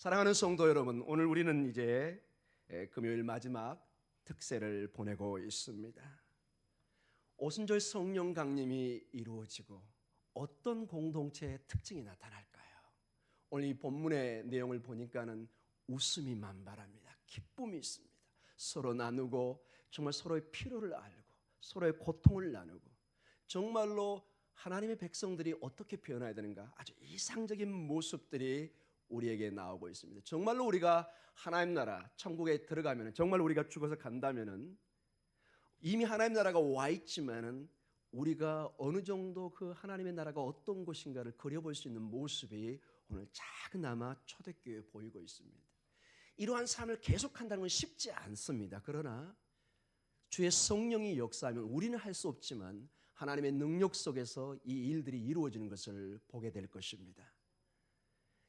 사랑하는 성도 여러분, 오늘 우리는 이제 금요일 마지막 특세를 보내고 있습니다. 오순절 성령 강림이 이루어지고 어떤 공동체의 특징이 나타날까요? 오늘 이 본문의 내용을 보니까는 웃음이 만발합니다. 기쁨이 있습니다. 서로 나누고 정말 서로의 필요를 알고 서로의 고통을 나누고 정말로 하나님의 백성들이 어떻게 표현해야 되는가 아주 이상적인 모습들이 우리에게 나오고 있습니다. 정말로 우리가 하나님 나라 천국에 들어가면 정말 우리가 죽어서 간다면은 이미 하나님 나라가 와 있지만은 우리가 어느 정도 그 하나님의 나라가 어떤 것인가를 그려볼 수 있는 모습이 오늘 작은아마 초대교회에 보이고 있습니다. 이러한 삶을 계속한다는 건 쉽지 않습니다. 그러나 주의 성령이 역사하면 우리는 할 수 없지만 하나님의 능력 속에서 이 일들이 이루어지는 것을 보게 될 것입니다.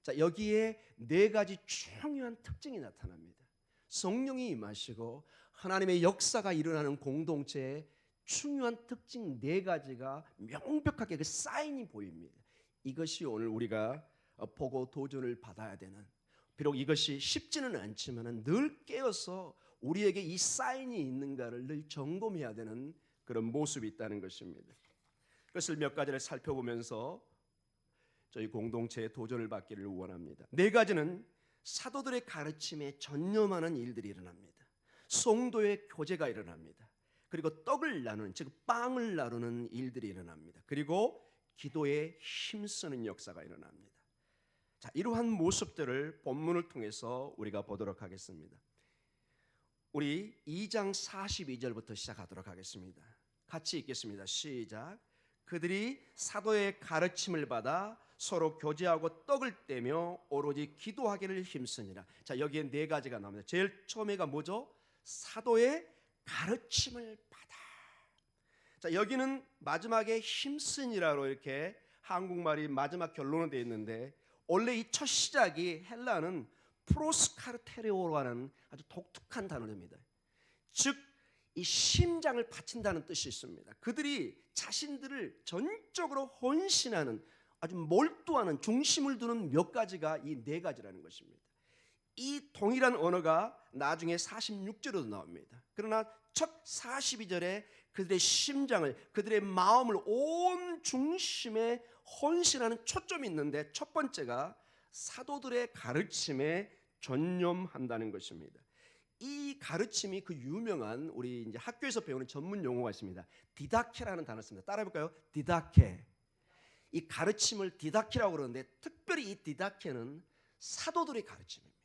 자, 여기에 네 가지 중요한 특징이 나타납니다. 성령이 임하시고 하나님의 역사가 일어나는 공동체의 중요한 특징 네 가지가 명백하게 그 사인이 보입니다. 이것이 오늘 우리가 보고 도전을 받아야 되는, 비록 이것이 쉽지는 않지만 늘 깨어서 우리에게 이 사인이 있는가를 늘 점검해야 되는 그런 모습이 있다는 것입니다. 그것을 몇 가지를 살펴보면서 저희 공동체에 도전을 받기를 원합니다. 네 가지는 사도들의 가르침에 전념하는 일들이 일어납니다. 성도의 교제가 일어납니다. 그리고 떡을 나누는, 즉 빵을 나누는 일들이 일어납니다. 그리고 기도에 힘쓰는 역사가 일어납니다. 자, 이러한 모습들을 본문을 통해서 우리가 보도록 하겠습니다. 우리 2장 42절부터 시작하도록 하겠습니다. 같이 읽겠습니다. 시작. 그들이 사도의 가르침을 받아 서로 교제하고 떡을 떼며 오로지 기도하기를 힘쓰니라. 자, 여기에 네 가지가 나옵니다. 제일 처음에가 뭐죠? 사도의 가르침을 받아. 자, 여기는 마지막에 힘쓰니라로 이렇게 한국말이 마지막 결론으로 되어 있는데 원래 이 첫 시작이 헬라는 프로스카르테레오라는 아주 독특한 단어입니다. 즉 이 심장을 바친다는 뜻이 있습니다. 그들이 자신들을 전적으로 헌신하는 아주 몰두하는 중심을 두는 몇 가지가 이 네 가지라는 것입니다. 이 동일한 언어가 나중에 46절에도 나옵니다. 그러나 첫 42절에 그들의 심장을, 그들의 마음을 온 중심에 헌신하는 초점이 있는데 첫 번째가 사도들의 가르침에 전념한다는 것입니다. 이 가르침이 그 유명한 우리 이제 학교에서 배우는 전문 용어가 있습니다. 디다케라는 단어를 씁니다. 따라해 볼까요? 디다케. 이 가르침을 디다케라고 그러는데 특별히 이 디다케는 사도들의 가르침입니다.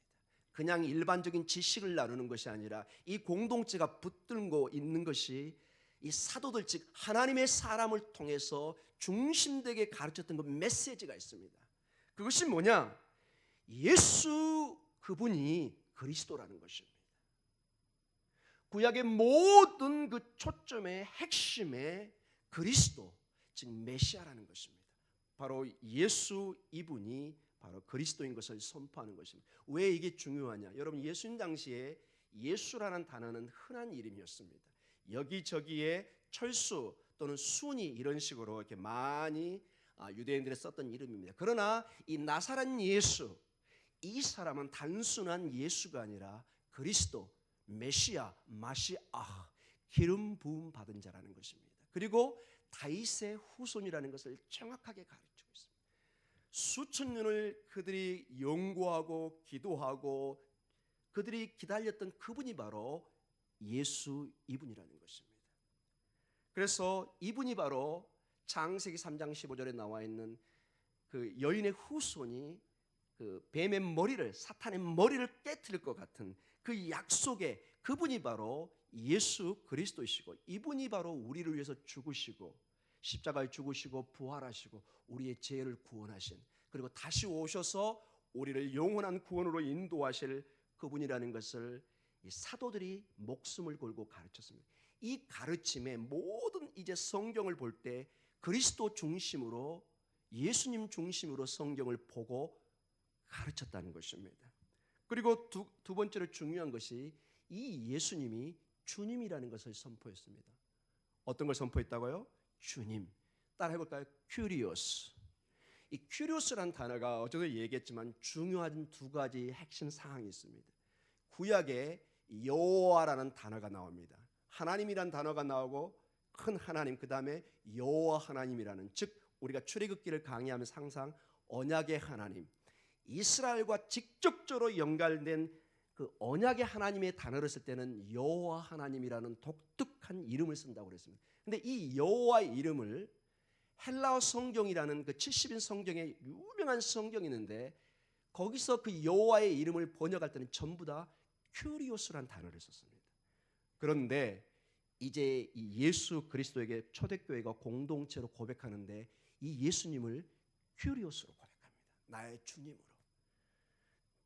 그냥 일반적인 지식을 나누는 것이 아니라 이 공동체가 붙들고 있는 것이 이 사도들, 즉 하나님의 사람을 통해서 중심되게 가르쳤던 그 메시지가 있습니다. 그것이 뭐냐? 예수 그분이 그리스도라는 것입니다. 구약의 모든 그 초점의 핵심에 그리스도, 즉 메시아라는 것입니다. 바로 예수 이분이 바로 그리스도인 것을 선포하는 것입니다. 왜 이게 중요하냐? 여러분, 예수님 당시에 예수라는 단어는 흔한 이름이었습니다. 여기저기에 철수 또는 순이 이런 식으로 이렇게 많이 유대인들이 썼던 이름입니다. 그러나 이 나사렛 예수, 이 사람은 단순한 예수가 아니라 그리스도, 메시아, 마시아, 기름 부음 받은 자라는 것입니다. 그리고 다윗의 후손이라는 것을 정확하게 가르치고 있습니다. 수천 년을 그들이 연구하고 기도하고 그들이 기다렸던 그분이 바로 예수 이분이라는 것입니다. 그래서 이분이 바로 창세기 3장 15절에 나와 있는 그 여인의 후손이 그 뱀의 머리를, 사탄의 머리를 깨트릴 것 같은 그 약속의 그분이 바로 예수 그리스도이시고 이분이 바로 우리를 위해서 죽으시고 십자가에 죽으시고 부활하시고 우리의 죄를 구원하신, 그리고 다시 오셔서 우리를 영원한 구원으로 인도하실 그분이라는 것을 이 사도들이 목숨을 걸고 가르쳤습니다. 이 가르침의 모든 이제 성경을 볼 때 그리스도 중심으로, 예수님 중심으로 성경을 보고 가르쳤다는 것입니다. 그리고 두 번째로 중요한 것이 이 예수님이 주님이라는 것을 선포했습니다. 어떤 걸 선포했다고요? 주님. 따라 해볼까요? 큐리오스. 이 큐리오스란 단어가 어제도 얘기했지만 중요한 두 가지 핵심 사항이 있습니다. 구약에 여호와라는 단어가 나옵니다. 하나님이란 단어가 나오고 큰 하나님, 그 다음에 여호와 하나님이라는, 즉 우리가 출애굽기를 강의하면서 항상 언약의 하나님, 이스라엘과 직접적으로 연결된 그 언약의 하나님의 단어를 쓸 때는 여호와 하나님이라는 독특한 이름을 쓴다고 그랬습니다. 근데 이 여호와의 이름을 헬라어 성경이라는 그 70인 성경의 유명한 성경이 있는데 거기서 그 여호와의 이름을 번역할 때는 전부 다 큐리오스란 단어를 썼습니다. 그런데 이제 이 예수 그리스도에게 초대교회가 공동체로 고백하는데 이 예수님을 큐리오스로 고백합니다. 나의 주님으로.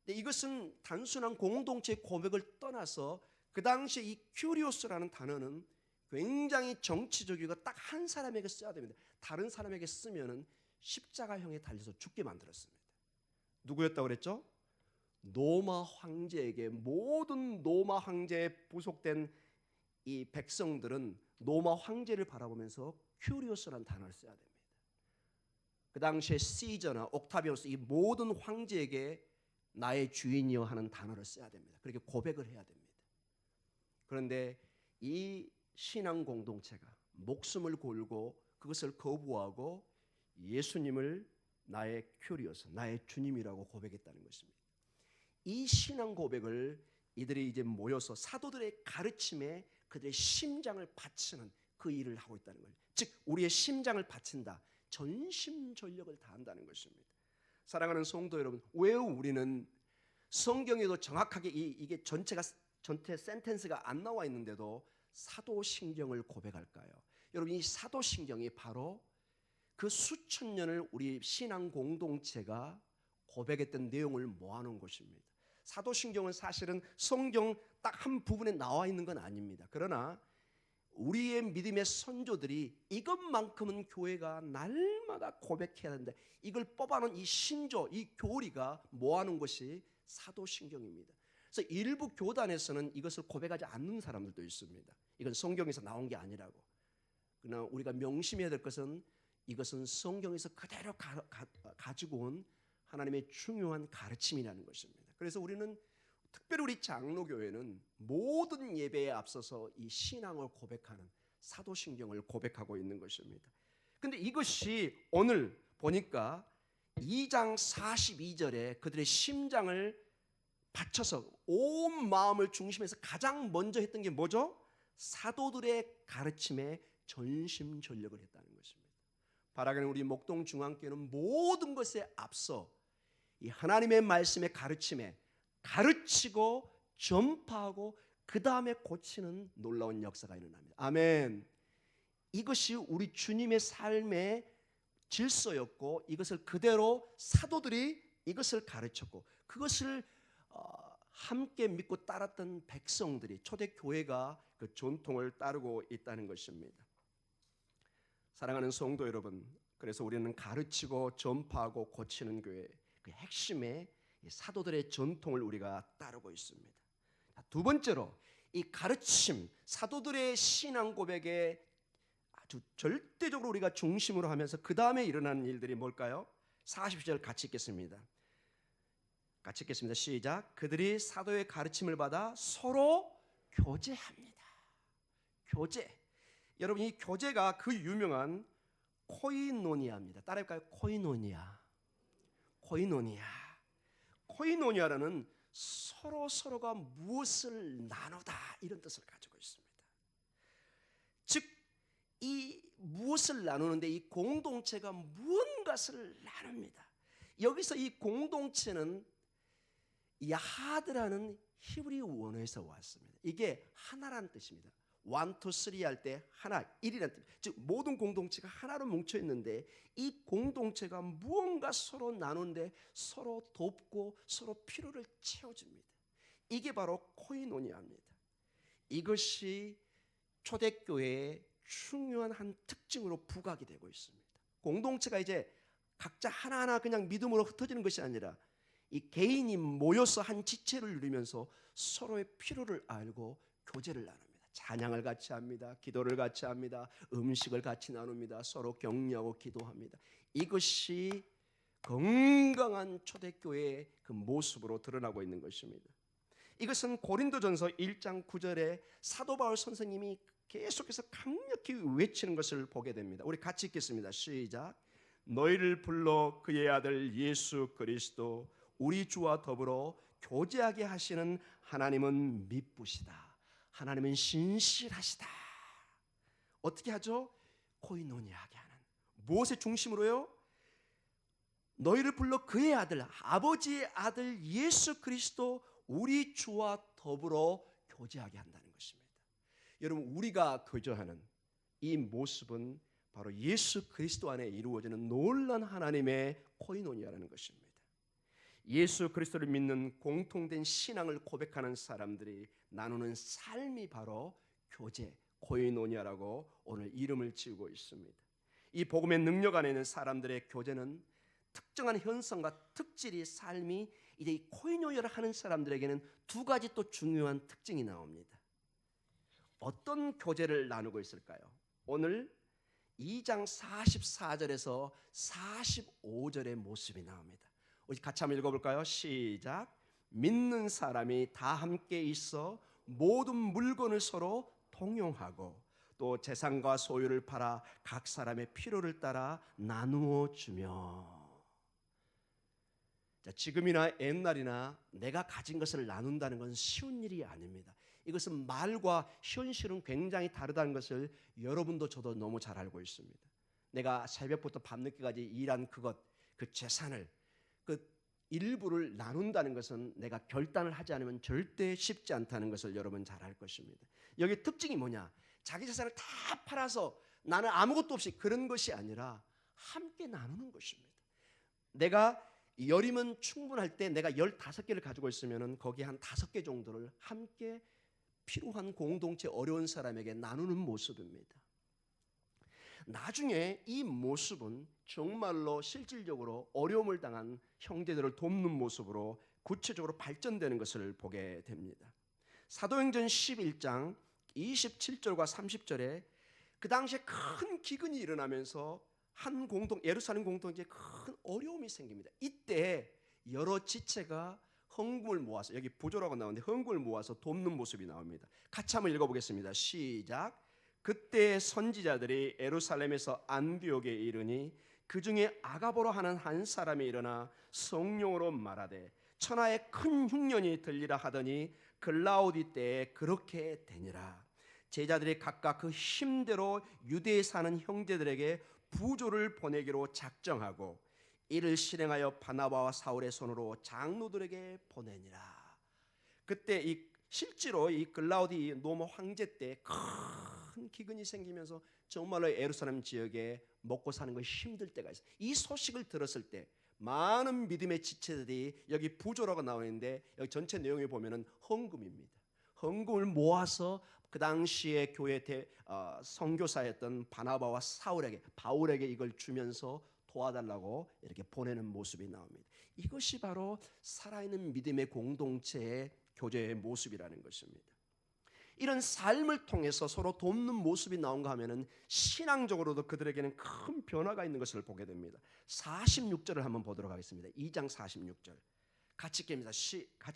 근데 이것은 단순한 공동체 고백을 떠나서 그 당시에 이 큐리오스라는 단어는 굉장히 정치적이고 딱 한 사람에게 써야 됩니다. 다른 사람에게 쓰면은 십자가형에 달려서 죽게 만들었습니다. 누구였다고 그랬죠? 로마 황제에게, 모든 로마 황제에 부속된 이 백성들은 로마 황제를 바라보면서 큐리오스라는 단어를 써야 됩니다. 그 당시에 시저나 옥타비오스, 이 모든 황제에게 나의 주인이여 하는 단어를 써야 됩니다. 그렇게 고백을 해야 됩니다. 그런데 이 신앙 공동체가 목숨을 걸고 그것을 거부하고 예수님을 나의 큐리오스, 나의 주님이라고 고백했다는 것입니다. 이 신앙 고백을 이들이 이제 모여서 사도들의 가르침에 그들의 심장을 바치는 그 일을 하고 있다는 거예요. 즉 우리의 심장을 바친다, 전심전력을 다한다는 것입니다. 사랑하는 성도 여러분, 왜 우리는 성경에도 정확하게 이게 전체 센텐스가 안 나와 있는데도 사도신경을 고백할까요? 여러분, 이 사도신경이 바로 그 수천 년을 우리 신앙 공동체가 고백했던 내용을 모아놓은 것입니다. 사도신경은 사실은 성경 딱 한 부분에 나와 있는 건 아닙니다. 그러나 우리의 믿음의 선조들이 이것만큼은 교회가 날마다 고백해야 하는데 이걸 뽑아놓은 이 신조, 이 교리가 모아놓은 것이 사도신경입니다. 그래서 일부 교단에서는 이것을 고백하지 않는 사람들도 있습니다. 이건 성경에서 나온 게 아니라고. 그러나 우리가 명심해야 될 것은 이것은 성경에서 그대로 가지고 온 하나님의 중요한 가르침이라는 것입니다. 그래서 우리는 특별히 우리 장로교회는 모든 예배에 앞서서 이 신앙을 고백하는 사도신경을 고백하고 있는 것입니다. 그런데 이것이 오늘 보니까 2장 42절에 그들의 심장을 바쳐서 온 마음을 중심해서 가장 먼저 했던 게 뭐죠? 사도들의 가르침에 전심전력을 했다는 것입니다. 바라기는 우리 목동 중앙교회는 모든 것에 앞서 이 하나님의 말씀의 가르침에 가르치고 전파하고 그 다음에 고치는 놀라운 역사가 일어납니다. 아멘. 이것이 우리 주님의 삶의 질서였고 이것을 그대로 사도들이 이것을 가르쳤고 그것을 함께 믿고 따랐던 백성들이 초대교회가 그 전통을 따르고 있다는 것입니다. 사랑하는 성도 여러분, 그래서 우리는 가르치고 전파하고 고치는 교회 그 핵심의 사도들의 전통을 우리가 따르고 있습니다. 두 번째로 이 가르침, 사도들의 신앙 고백에 아주 절대적으로 우리가 중심으로 하면서 그 다음에 일어나는 일들이 뭘까요? 40절 같이 읽겠습니다. 같이 읽겠습니다. 시작. 그들이 사도의 가르침을 받아 서로 교제합니다. 교제. 여러분, 이 교제가 그 유명한 코이노니아입니다. 따라해볼까요? 코이노니아. 코이노니아라는 서로가 무엇을 나누다 이런 뜻을 가지고 있습니다. 즉 이 무엇을 나누는데 이 공동체가 무언가를 나눕니다. 여기서 이 공동체는 야하드라는 히브리 원어에서 왔습니다. 이게 하나라는 뜻입니다. 1, 2, 3 할 때 하나, 1이라는 뜻. 즉 모든 공동체가 하나로 뭉쳐 있는데 이 공동체가 무언가 서로 나누는데 서로 돕고 서로 필요를 채워줍니다. 이게 바로 코이노니아입니다. 이것이 초대교회의 중요한 한 특징으로 부각이 되고 있습니다. 공동체가 이제 각자 하나하나 그냥 믿음으로 흩어지는 것이 아니라 이 개인이 모여서 한 지체를 누리면서 서로의 필요를 알고 교제를 나눕니다. 찬양을 같이 합니다. 기도를 같이 합니다. 음식을 같이 나눕니다. 서로 격려하고 기도합니다. 이것이 건강한 초대교회의 그 모습으로 드러나고 있는 것입니다. 이것은 고린도전서 1장 9절에 사도 바울 선생님이 계속해서 강력히 외치는 것을 보게 됩니다. 우리 같이 읽겠습니다. 시작. 너희를 불러 그의 아들 예수 그리스도 우리 주와 더불어 교제하게 하시는 하나님은 미쁘시다. 하나님은 신실하시다. 어떻게 하죠? 코이노니아하게 하는. 무엇의 중심으로요? 너희를 불러 그의 아들, 아버지의 아들 예수 그리스도 우리 주와 더불어 교제하게 한다는 것입니다. 여러분, 우리가 교제하는 이 모습은 바로 예수 그리스도 안에 이루어지는 놀라운 하나님의 코이노니아라는 것입니다. 예수 그리스도를 믿는 공통된 신앙을 고백하는 사람들이 나누는 삶이 바로 교제, 코이노니아라고 오늘 이름을 지우고 있습니다. 이 복음의 능력 안에 있는 사람들의 교제는 특정한 현상과 특질이 삶이 이제 이 코이노니아를 하는 사람들에게는 두 가지 또 중요한 특징이 나옵니다. 어떤 교제를 나누고 있을까요? 오늘 2장 44절에서 45절의 모습이 나옵니다. 우리 같이 한번 읽어볼까요? 시작. 믿는 사람이 다 함께 있어 모든 물건을 서로 통용하고 또 재산과 소유를 팔아 각 사람의 필요를 따라 나누어 주며. 자, 지금이나 옛날이나 내가 가진 것을 나눈다는 것은 쉬운 일이 아닙니다. 이것은 말과 현실은 굉장히 다르다는 것을 여러분도 저도 너무 잘 알고 있습니다. 내가 새벽부터 밤늦게까지 일한 그 재산을, 그 일부를 나눈다는 것은 내가 결단을 하지 않으면 절대 쉽지 않다는 것을 여러분 잘 알 것입니다. 여기 특징이 뭐냐? 자기 재산을 다 팔아서 나는 아무것도 없이 그런 것이 아니라 함께 나누는 것입니다. 내가 10이면 충분할 때 내가 15개를 가지고 있으면 거기 한 5개 정도를 함께 필요한 공동체 어려운 사람에게 나누는 모습입니다. 나중에 이 모습은 정말로 실질적으로 어려움을 당한 형제들을 돕는 모습으로 구체적으로 발전되는 것을 보게 됩니다. 사도행전 11장 27절과 30절에 그 당시에 큰 기근이 일어나면서 예루살렘 공동체에 큰 어려움이 생깁니다. 이때 여러 지체가 헌금을 모아서, 여기 부조라고 나오는데 헌금을 모아서 돕는 모습이 나옵니다. 같이 한번 읽어보겠습니다. 시작. 그때 선지자들이 예루살렘에서 안디옥에 이르니 그 중에 아가보로 하는 한 사람이 일어나 성령으로 말하되 천하에 큰 흉년이 들리라 하더니 글라우디 때에 그렇게 되니라. 제자들이 각각 그 힘대로 유대에 사는 형제들에게 부조를 보내기로 작정하고 이를 실행하여 바나바와 사울의 손으로 장로들에게 보내니라. 그때 실제로 이 글라우디 로마 황제 때 큰 기근이 생기면서 정말로 예루살렘 지역에 먹고 사는 것이 힘들 때가 있어요. 이 소식을 들었을 때 많은 믿음의 지체들이, 여기 부조라고 나와 있는데 여기 전체 내용에 보면은 헌금입니다. 헌금을 모아서 그 당시에 교회 선교사였던 바나바와 바울에게 이걸 주면서 도와달라고 이렇게 보내는 모습이 나옵니다. 이것이 바로 살아있는 믿음의 공동체의 교제의 모습이라는 것입니다. 이런 삶을 통해서 서로 돕는 모습이 나온가 하면은 신앙적으로도 그들에게는 큰 변화가 있는 것을 보게 됩니다. 46절을 한번 보도록 하겠습니다. 2장 46절 같이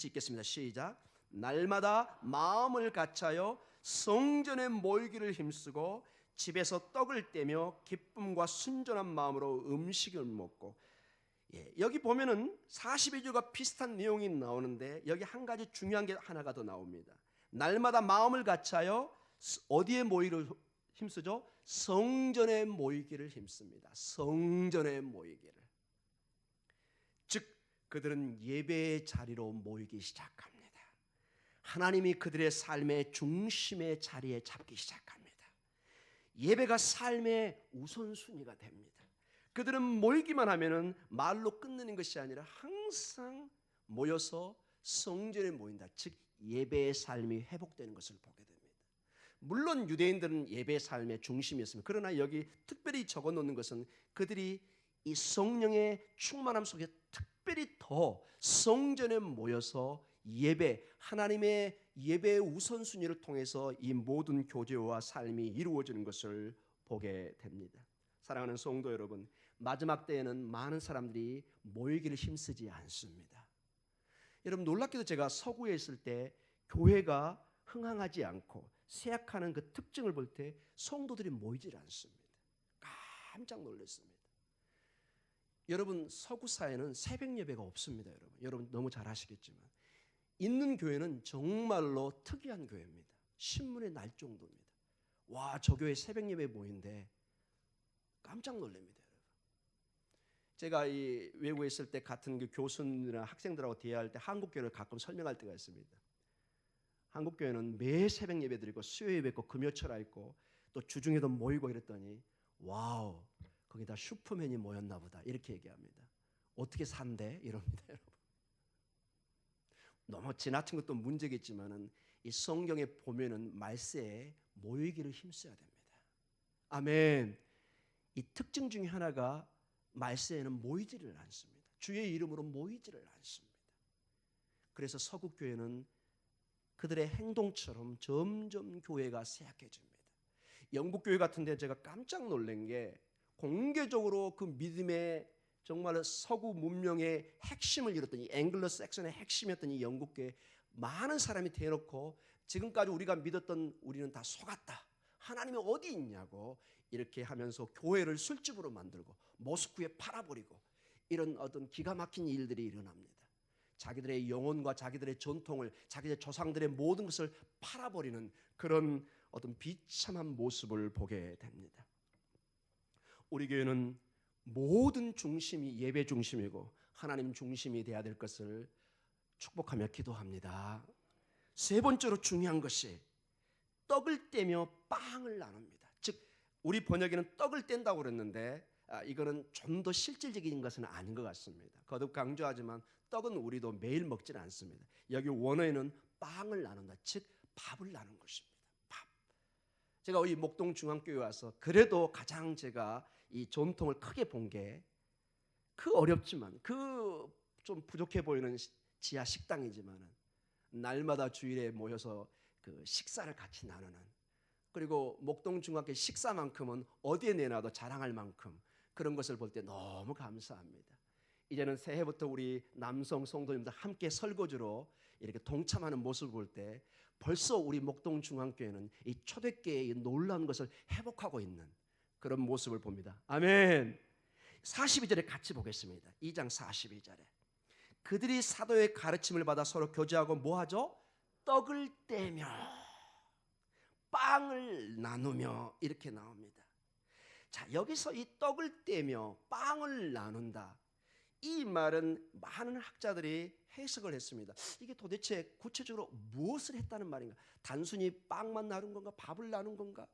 읽겠습니다. 시작. 날마다 마음을 같이하여 성전에 모이기를 힘쓰고 집에서 떡을 떼며 기쁨과 순전한 마음으로 음식을 먹고. 여기 보면은 42절과 비슷한 내용이 나오는데 여기 한 가지 중요한 게 하나가 더 나옵니다. 날마다 마음을 같이하여 어디에 모이기를 힘쓰죠? 성전에 모이기를 힘씁니다. 성전에 모이기를. 즉 그들은 예배의 자리로 모이기 시작합니다. 하나님이 그들의 삶의 중심의 자리에 잡기 시작합니다. 예배가 삶의 우선순위가 됩니다. 그들은 모이기만 하면은 말로 끝내는 것이 아니라 항상 모여서 성전에 모인다. 즉 예배의 삶이 회복되는 것을 보게 됩니다. 물론 유대인들은 예배의 삶의 중심이었습니다. 그러나 여기 특별히 적어놓는 것은 그들이 이 성령의 충만함 속에 특별히 더 성전에 모여서 하나님의 예배의 우선순위를 통해서 이 모든 교제와 삶이 이루어지는 것을 보게 됩니다. 사랑하는 성도 여러분, 마지막 때에는 많은 사람들이 모이기를 힘쓰지 않습니다. 여러분 놀랍게도 제가 서구에 있을 때 교회가 흥황하지 않고 쇠약하는 그 특징을 볼 때 성도들이 모이질 않습니다. 깜짝 놀랐습니다. 여러분 서구 사회는 새벽 예배가 없습니다. 여러분 너무 잘 아시겠지만 있는 교회는 정말로 특이한 교회입니다. 신문에 날 정도입니다. 와, 저 교회 새벽 예배 모인데 깜짝 놀랍니다. 제가 이 외국에 있을 때 같은 그 교수님이나 학생들하고 대화할 때 한국 교회를 가끔 설명할 때가 있습니다. 한국 교회는 매 새벽 예배 드리고 수요 예배 있고 금요철화 있고 또 주중에도 모이고 이랬더니 와우, 거기다 슈퍼맨이 모였나 보다 이렇게 얘기합니다. 어떻게 산대? 이럽니다. 여러분. 너무 지나친 것도 문제겠지만은 이 성경에 보면은 말세에 모이기를 힘써야 됩니다. 아멘. 이 특징 중에 하나가 말세에는 모이지를 않습니다. 주의 이름으로 모이지를 않습니다. 그래서 서구 교회는 그들의 행동처럼 점점 교회가 쇠약해집니다. 영국 교회 같은 데 제가 깜짝 놀란 게 공개적으로 그 믿음의 정말 서구 문명의 핵심을 이뤘던 이 앵글로 섹션의 핵심이었던 이 영국 교회 많은 사람이 대놓고 지금까지 우리가 믿었던 우리는 다 속았다. 하나님이 어디 있냐고 이렇게 하면서 교회를 술집으로 만들고 모스크에 팔아버리고 이런 어떤 기가 막힌 일들이 일어납니다. 자기들의 영혼과 자기들의 전통을 자기들의 조상들의 모든 것을 팔아버리는 그런 어떤 비참한 모습을 보게 됩니다. 우리 교회는 모든 중심이 예배 중심이고 하나님 중심이 되어야 될 것을 축복하며 기도합니다. 세 번째로 중요한 것이 떡을 떼며 빵을 나눕니다. 즉 우리 번역에는 떡을 뗀다고 그랬는데 이거는 좀 더 실질적인 것은 아닌 것 같습니다. 거듭 강조하지만 떡은 우리도 매일 먹지는 않습니다. 여기 원어에는 빵을 나눈다. 즉 밥을 나눈 것입니다. 밥. 제가 이 목동 중앙교회 와서 그래도 가장 제가 이 전통을 크게 본 게 그 어렵지만 그 좀 부족해 보이는 지하 식당이지만은 날마다 주일에 모여서 그 식사를 같이 나누는, 그리고 목동 중학교 식사만큼은 어디에 내놔도 자랑할 만큼 그런 것을 볼 때 너무 감사합니다. 이제는 새해부터 우리 남성 성도님들 함께 설거지로 이렇게 동참하는 모습을 볼 때 벌써 우리 목동 중앙교회는 이 초대교회의 놀라운 것을 회복하고 있는 그런 모습을 봅니다. 아멘. 42절에 같이 보겠습니다. 2장 42절에 그들이 사도의 가르침을 받아 서로 교제하고 뭐하죠? 떡을 떼며 빵을 나누며 이렇게 나옵니다. 자, 여기서 이 떡을 떼며 빵을 나눈다, 이 말은 많은 학자들이 해석을 했습니다. 이게 도대체 구체적으로 무엇을 했다는 말인가? 단순히 빵만 나눈 건가? 밥을 나눈 건가?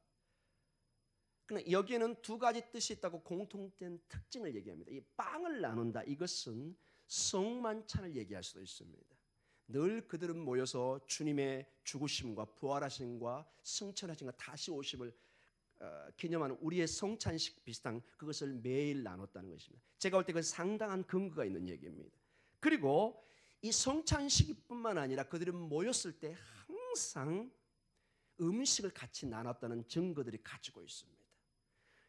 그러나 여기에는 두 가지 뜻이 있다고 공통된 특징을 얘기합니다. 이 빵을 나눈다, 이것은 성만찬을 얘기할 수도 있습니다. 늘 그들은 모여서 주님의 죽으심과 부활하심과 승천하심과 다시 오심을 기념하는 우리의 성찬식 비슷한 그것을 매일 나눴다는 것입니다. 제가 볼 때 그건 상당한 근거가 있는 얘기입니다. 그리고 이 성찬식뿐만 아니라 그들은 모였을 때 항상 음식을 같이 나눴다는 증거들이 가지고 있습니다.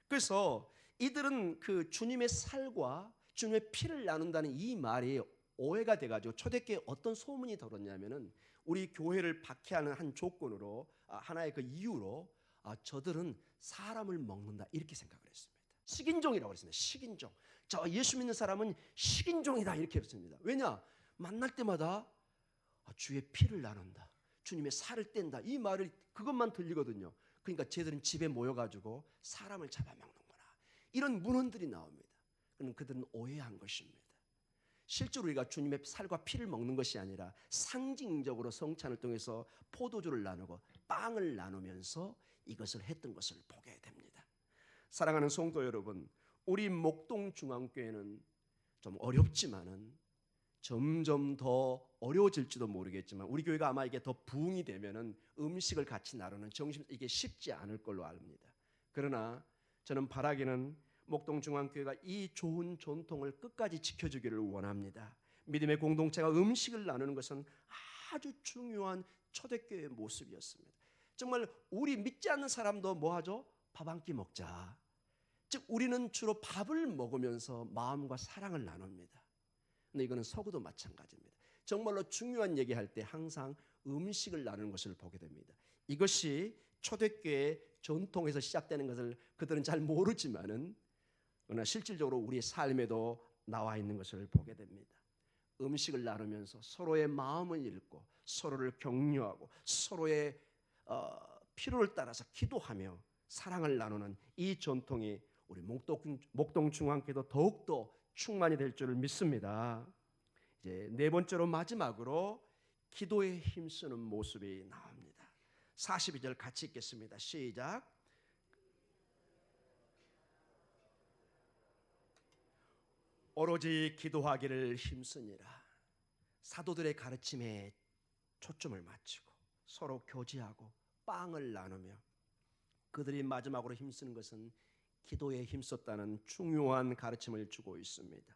그래서 이들은 그 주님의 살과 주님의 피를 나눈다는 이 말이 오해가 돼가지고 초대교회에 어떤 소문이 돌았냐면은 우리 교회를 박해하는 한 조건으로 하나의 그 이유로 저들은 사람을 먹는다 이렇게 생각을 했습니다. 식인종이라고 했습니다. 식인종. 저 예수 믿는 사람은 식인종이다 이렇게 했습니다. 왜냐? 만날 때마다 주의 피를 나눈다, 주님의 살을 뗀다, 이 말을 그것만 들리거든요. 그러니까 쟤들은 집에 모여가지고 사람을 잡아먹는구나, 이런 문헌들이 나옵니다. 그럼 그들은 오해한 것입니다. 실제로 우리가 주님의 살과 피를 먹는 것이 아니라 상징적으로 성찬을 통해서 포도주를 나누고 빵을 나누면서 이것을 했던 것을 보게 됩니다. 사랑하는 성도 여러분, 우리 목동 중앙교회는 좀 어렵지만은 점점 더 어려워질지도 모르겠지만 우리 교회가 아마 이게 더 부흥이 되면은 음식을 같이 나누는 정신, 이게 쉽지 않을 걸로 압니다. 그러나 저는 바라기는 목동 중앙교회가 이 좋은 전통을 끝까지 지켜주기를 원합니다. 믿음의 공동체가 음식을 나누는 것은 아주 중요한 초대교회의 모습이었습니다. 정말 우리 믿지 않는 사람도 뭐하죠? 밥 한 끼 먹자. 즉 우리는 주로 밥을 먹으면서 마음과 사랑을 나눕니다. 근데 이거는 서구도 마찬가지입니다. 정말로 중요한 얘기할 때 항상 음식을 나누는 것을 보게 됩니다. 이것이 초대교회 전통에서 시작되는 것을 그들은 잘 모르지만은 그러나 실질적으로 우리의 삶에도 나와 있는 것을 보게 됩니다. 음식을 나누면서 서로의 마음을 읽고 서로를 격려하고 서로의 필요를 따라서 기도하며 사랑을 나누는 이 전통이 우리 목동중앙교회도 더욱더 충만이 될 줄을 믿습니다. 이제 네 번째로 마지막으로 기도에 힘쓰는 모습이 나옵니다. 42절 같이 읽겠습니다. 시작. 오로지 기도하기를 힘쓰니라. 사도들의 가르침에 초점을 맞추고 서로 교제하고 빵을 나누며 그들이 마지막으로 힘쓰는 것은 기도에 힘썼다는 중요한 가르침을 주고 있습니다.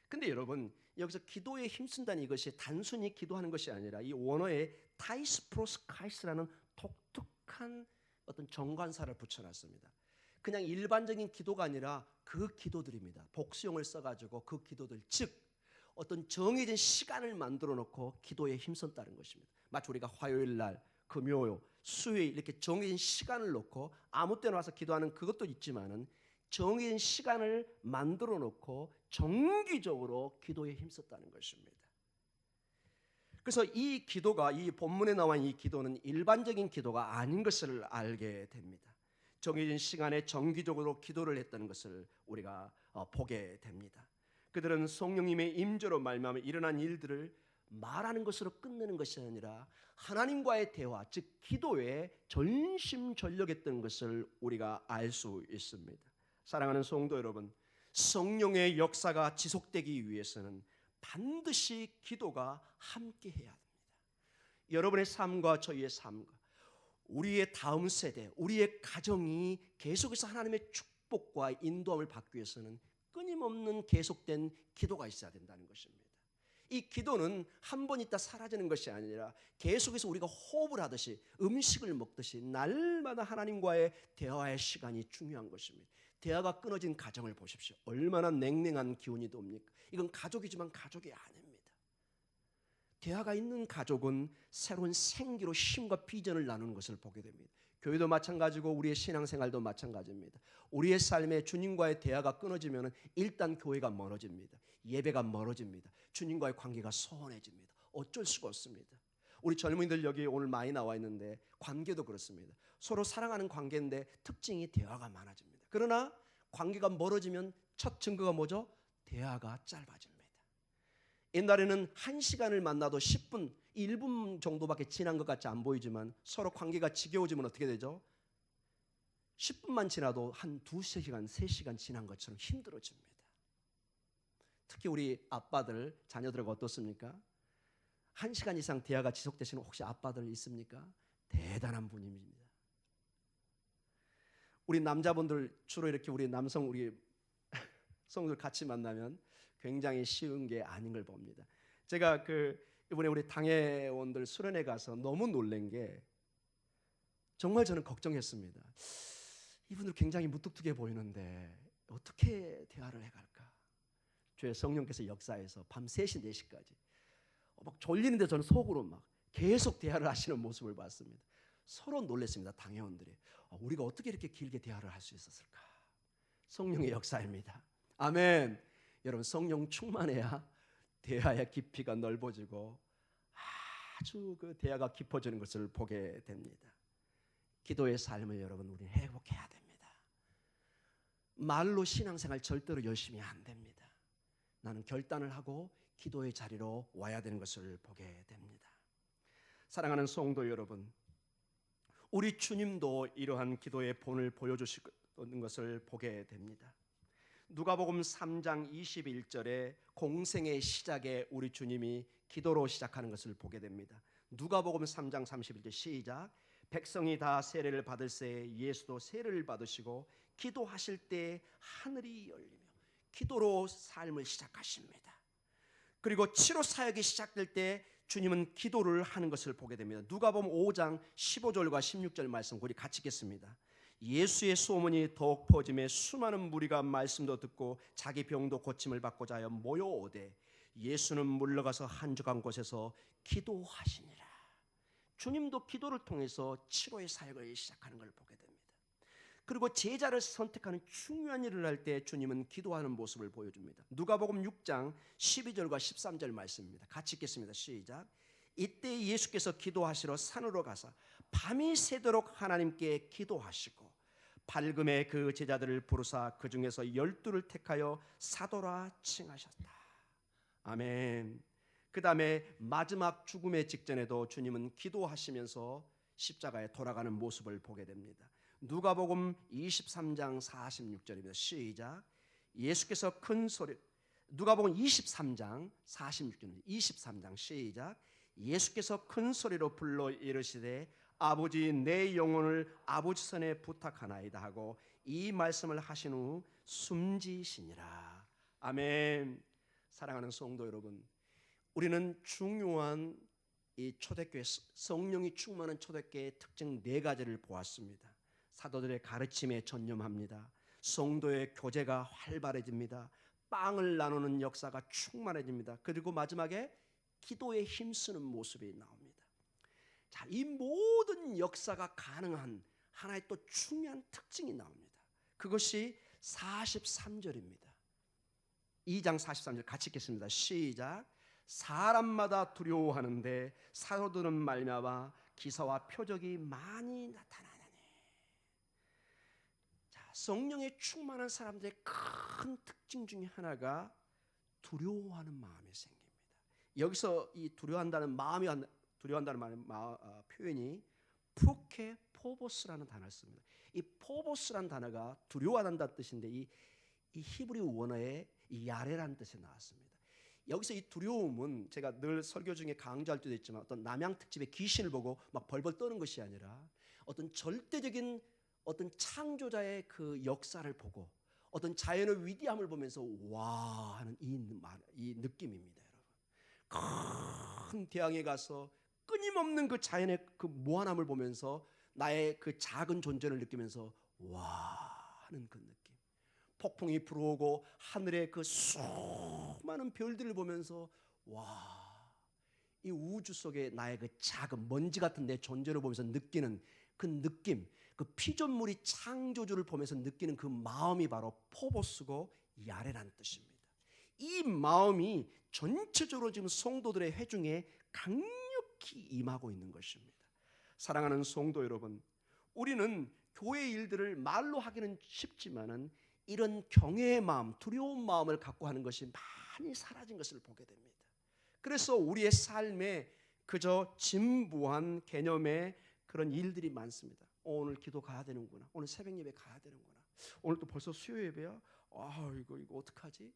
근데 여러분, 여기서 기도에 힘쓴다는 이것이 단순히 기도하는 것이 아니라 이 원어에 타이스프로스카이스라는 독특한 어떤 정관사를 붙여놨습니다. 그냥 일반적인 기도가 아니라 그 기도들입니다. 복수형을 써가지고 그 기도들, 즉 어떤 정해진 시간을 만들어 놓고 기도에 힘썼다는 것입니다. 마치 우리가 화요일 날, 금요일, 수요일 이렇게 정해진 시간을 놓고 아무 때나 와서 기도하는 그것도 있지만은 정해진 시간을 만들어 놓고 정기적으로 기도에 힘썼다는 것입니다. 그래서 이 기도가, 이 본문에 나와 있는 이 기도는 일반적인 기도가 아닌 것을 알게 됩니다. 정해진 시간에 정기적으로 기도를 했다는 것을 우리가 보게 됩니다. 그들은 성령님의 임재로 말미암아 일어난 일들을 말하는 것으로 끝내는 것이 아니라 하나님과의 대화, 즉 기도에 전심전력했던 것을 우리가 알 수 있습니다. 사랑하는 성도 여러분, 성령의 역사가 지속되기 위해서는 반드시 기도가 함께해야 합니다. 여러분의 삶과 저희의 삶과 우리의 다음 세대, 우리의 가정이 계속해서 하나님의 축복과 인도함을 받기 위해서는 끊임없는 계속된 기도가 있어야 된다는 것입니다. 이 기도는 한 번 있다 사라지는 것이 아니라 계속해서 우리가 호흡을 하듯이 음식을 먹듯이 날마다 하나님과의 대화의 시간이 중요한 것입니다. 대화가 끊어진 가정을 보십시오. 얼마나 냉랭한 기운이 돕니까? 이건 가족이지만 가족이 아닙니다. 대화가 있는 가족은 새로운 생기로 힘과 비전을 나누는 것을 보게 됩니다. 교회도 마찬가지고 우리의 신앙생활도 마찬가지입니다. 우리의 삶에 주님과의 대화가 끊어지면 일단 교회가 멀어집니다. 예배가 멀어집니다. 주님과의 관계가 소원해집니다. 어쩔 수가 없습니다. 우리 젊은이들 여기 오늘 많이 나와 있는데 관계도 그렇습니다. 서로 사랑하는 관계인데 특징이 대화가 많아집니다. 그러나 관계가 멀어지면 첫 증거가 뭐죠? 대화가 짧아집니다. 옛날에는 1시간을 만나도 10분, 1분 정도밖에 지난 것 같이 안 보이지만 서로 관계가 지겨워지면 어떻게 되죠? 10분만 지나도 한 2시간, 3시간 지난 것처럼 힘들어집니다. 특히 우리 아빠들, 자녀들하고 어떻습니까? 1시간 이상 대화가 지속되시는 혹시 아빠들 있습니까? 대단한 분입니다. 우리 남자분들 주로 이렇게 우리 남성, 우리 성도들 같이 만나면 굉장히 쉬운 게 아닌 걸 봅니다. 제가 이번에 우리 당회원들 수련회 가서 너무 놀란 게 정말 저는 걱정했습니다. 이분들 굉장히 무뚝뚝해 보이는데 어떻게 대화를 해갈까? 주의 성령께서 역사해서 밤 3시, 4시까지 막 졸리는데 저는 속으로 막 계속 대화를 하시는 모습을 봤습니다. 서로 놀랐습니다. 당회원들이. 우리가 어떻게 이렇게 길게 대화를 할 수 있었을까? 성령의 역사입니다. 아멘. 여러분, 성령 충만해야 대화의 깊이가 넓어지고 아주 그 대화가 깊어지는 것을 보게 됩니다. 기도의 삶을 여러분 우리 회복해야 됩니다. 말로 신앙생활 절대로 열심히 안 됩니다. 나는 결단을 하고 기도의 자리로 와야 되는 것을 보게 됩니다. 사랑하는 성도 여러분, 우리 주님도 이러한 기도의 본을 보여주시는 것을 보게 됩니다. 누가복음 3장 21절에 공생의 시작에 우리 주님이 기도로 시작하는 것을 보게 됩니다. 누가복음 3장 31절 시작. 백성이 다 세례를 받을새 예수도 세례를 받으시고 기도하실 때 하늘이 열리며 기도로 삶을 시작하십니다. 그리고 치료 사역이 시작될 때 주님은 기도를 하는 것을 보게 됩니다. 누가복음 5장 15절과 16절 말씀 우리 같이 읽겠습니다. 예수의 소문이 더욱 퍼짐에 수많은 무리가 말씀도 듣고 자기 병도 고침을 받고자 하여 모여오되 예수는 물러가서 한적한 곳에서 기도하시니라. 주님도 기도를 통해서 치료의 사역을 시작하는 걸 보게 됩니다. 그리고 제자를 선택하는 중요한 일을 할 때 주님은 기도하는 모습을 보여줍니다. 누가복음 6장 12절과 13절 말씀입니다. 같이 읽겠습니다. 시작. 이때 예수께서 기도하시러 산으로 가사 밤이 새도록 하나님께 기도하시고 밝음에 그 제자들을 부르사 그 중에서 12를 택하여 사도라 칭하셨다. 아멘. 그 다음에 마지막 죽음의 직전에도 주님은 기도하시면서 십자가에 돌아가는 모습을 보게 됩니다. 누가복음 23장 46절입니다. 시작. 예수께서 큰 소리 누가복음 23장 46절입니다. 23장 시작. 예수께서 큰 소리로 불러 이르시되 아버지 내 영혼을 아버지 손에 부탁하나이다 하고 이 말씀을 하신 후 숨지시니라. 아멘. 사랑하는 성도 여러분, 우리는 중요한 이 초대교회 성령이 충만한 초대교회의 특징 4가지를 보았습니다. 사도들의 가르침에 전념합니다. 성도의 교제가 활발해집니다. 빵을 나누는 역사가 충만해집니다. 그리고 마지막에 기도에 힘쓰는 모습이 나옵니다. 자, 이 모든 역사가 가능한 하나의 또 중요한 특징이 나옵니다. 그것이 43절입니다. 2장 43절 같이 읽겠습니다. 시작. 사람마다 두려워하는데 사도들은 말미암아 기사와 표적이 많이 나타나니. 성령에 충만한 사람들의 큰 특징 중에 하나가 두려워하는 마음이 생깁니다. 여기서 이 두려워한다는 표현이 프로케 포보스라는 단어를 씁니다. 이 포보스라는 단어가 두려워한다는 뜻인데 이 히브리 원어에 이 야레라는 뜻이 나왔습니다. 여기서 이 두려움은 제가 늘 설교 중에 강조할 때도 있지만 어떤 남양 특집의 귀신을 보고 막 벌벌 떠는 것이 아니라 어떤 절대적인 어떤 창조자의 그 역사를 보고 어떤 자연의 위대함을 보면서 와 하는 이 느낌입니다. 여러분, 큰 대양에 가서 끊임없는 그 자연의 그 무한함을 보면서 나의 그 작은 존재를 느끼면서 와 하는 그 느낌. 폭풍이 불어오고 하늘의 그 수많은 별들을 보면서 와 이 우주 속에 나의 그 작은 먼지 같은 내 존재를 보면서 느끼는 그 느낌, 그 피조물이 창조주를 보면서 느끼는 그 마음이 바로 포보스고 야레라는 뜻입니다. 이 마음이 전체적으로 지금 성도들의 회중에 강력히 임하고 있는 것입니다. 사랑하는 성도 여러분, 우리는 교회 일들을 말로 하기는 쉽지만은 이런 경외의 마음, 두려운 마음을 갖고 하는 것이 많이 사라진 것을 보게 됩니다. 그래서 우리의 삶에 그저 진부한 개념의 그런 일들이 많습니다. 오늘 기도 가야 되는구나. 오늘 새벽 예배 가야 되는구나. 오늘 또 벌써 수요 예배야. 이거 어떡하지?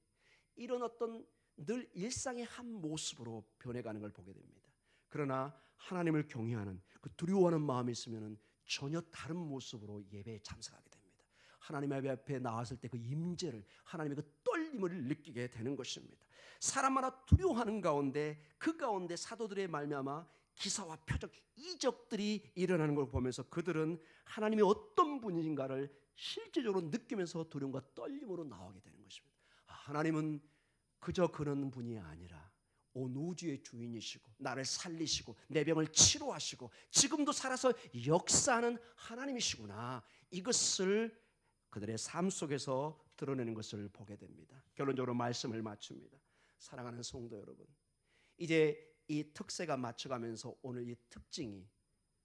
이런 어떤 늘 일상의 한 모습으로 변해가는 걸 보게 됩니다. 그러나 하나님을 경외하는 그 두려워하는 마음이 있으면 전혀 다른 모습으로 예배에 참석하게 됩니다. 하나님의 앞에 나왔을 때 그 임재를 하나님의 그 떨림을 느끼게 되는 것입니다. 사람마다 두려워하는 가운데 그 가운데 사도들의 말미암아 기사와 표적, 이적들이 일어나는 걸 보면서 그들은 하나님이 어떤 분인가를 실제적으로 느끼면서 두려움과 떨림으로 나오게 되는 것입니다. 하나님은 그저 그런 분이 아니라 온 우주의 주인이시고 나를 살리시고 내 병을 치료하시고 지금도 살아서 역사하는 하나님이시구나. 이것을 그들의 삶 속에서 드러내는 것을 보게 됩니다. 결론적으로 말씀을 마칩니다. 사랑하는 성도 여러분, 이제 이 특세가 맞춰가면서 오늘 이 특징이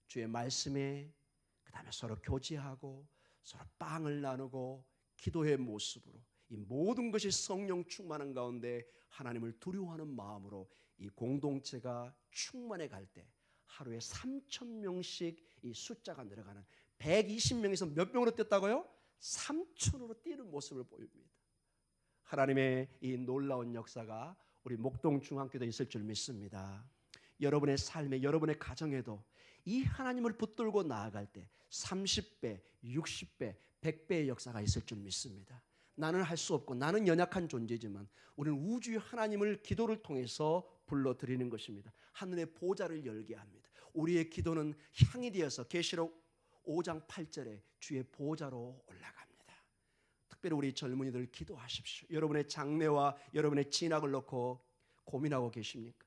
주의 말씀에 그다음에 서로 교제하고 서로 빵을 나누고 기도의 모습으로 이 모든 것이 성령 충만한 가운데 하나님을 두려워하는 마음으로 이 공동체가 충만해 갈 때 하루에 3,000명씩 이 숫자가 늘어가는 120명에서 몇 명으로 뛰었다고요? 3,000으로 뛰는 모습을 보입니다. 하나님의 이 놀라운 역사가 우리 목동 중앙교회에 있을 줄 믿습니다. 여러분의 삶에 여러분의 가정에도 이 하나님을 붙들고 나아갈 때 30배, 60배, 100배의 역사가 있을 줄 믿습니다. 나는 할 수 없고 나는 연약한 존재지만 우리는 우주의 하나님을 기도를 통해서 불러드리는 것입니다. 하늘의 보좌를 열게 합니다. 우리의 기도는 향이 되어서 계시록 5장 8절에 주의 보좌로 올라갑니다. 특별히 우리 젊은이들 기도하십시오. 여러분의 장래와 여러분의 진학을 놓고 고민하고 계십니까?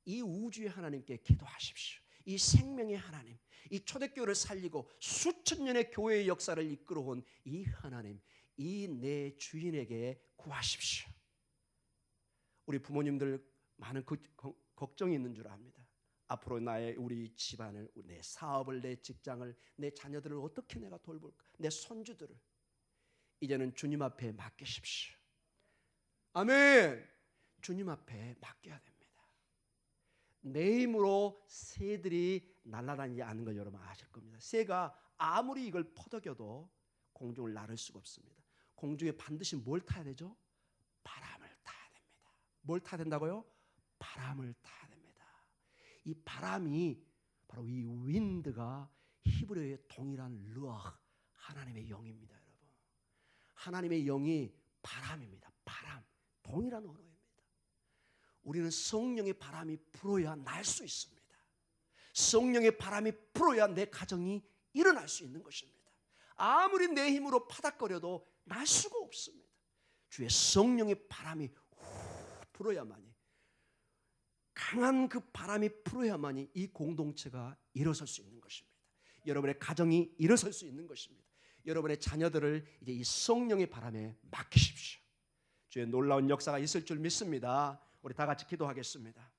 이 우주의 하나님께 기도하십시오. 이 생명의 하나님, 이 초대교회를 살리고 수천 년의 교회의 역사를 이끌어온 이 하나님, 이 내 주인에게 구하십시오. 우리 부모님들 많은 걱정이 있는 줄 압니다. 앞으로 우리 집안을, 내 사업을, 내 직장을, 내 자녀들을 어떻게 내가 돌볼까? 내 손주들을 이제는 주님 앞에 맡기십시오. 아멘. 주님 앞에 맡겨야 됩니다. 내 힘으로 새들이 날아다니지 않는 걸 여러분 아실 겁니다. 새가 아무리 이걸 퍼덕여도 공중을 나를 수가 없습니다. 공중에 반드시 뭘 타야 되죠? 바람을 타야 됩니다. 뭘 타야 된다고요? 바람을 타야 됩니다. 이 바람이 바로 이 윈드가 히브리어의 동일한 르아, 하나님의 영입니다, 여러분. 하나님의 영이 바람입니다. 바람, 동일한 언어입니다. 우리는 성령의 바람이 불어야 날 수 있습니다. 성령의 바람이 불어야 내 가정이 일어날 수 있는 것입니다. 아무리 내 힘으로 파닥거려도 날 수가 없습니다. 주의 성령의 바람이 불어야만이, 강한 그 바람이 불어야만이 이 공동체가 일어설 수 있는 것입니다. 여러분의 가정이 일어설 수 있는 것입니다. 여러분의 자녀들을 이제 이 성령의 바람에 맡기십시오. 주의 놀라운 역사가 있을 줄 믿습니다. 우리 다 같이 기도하겠습니다.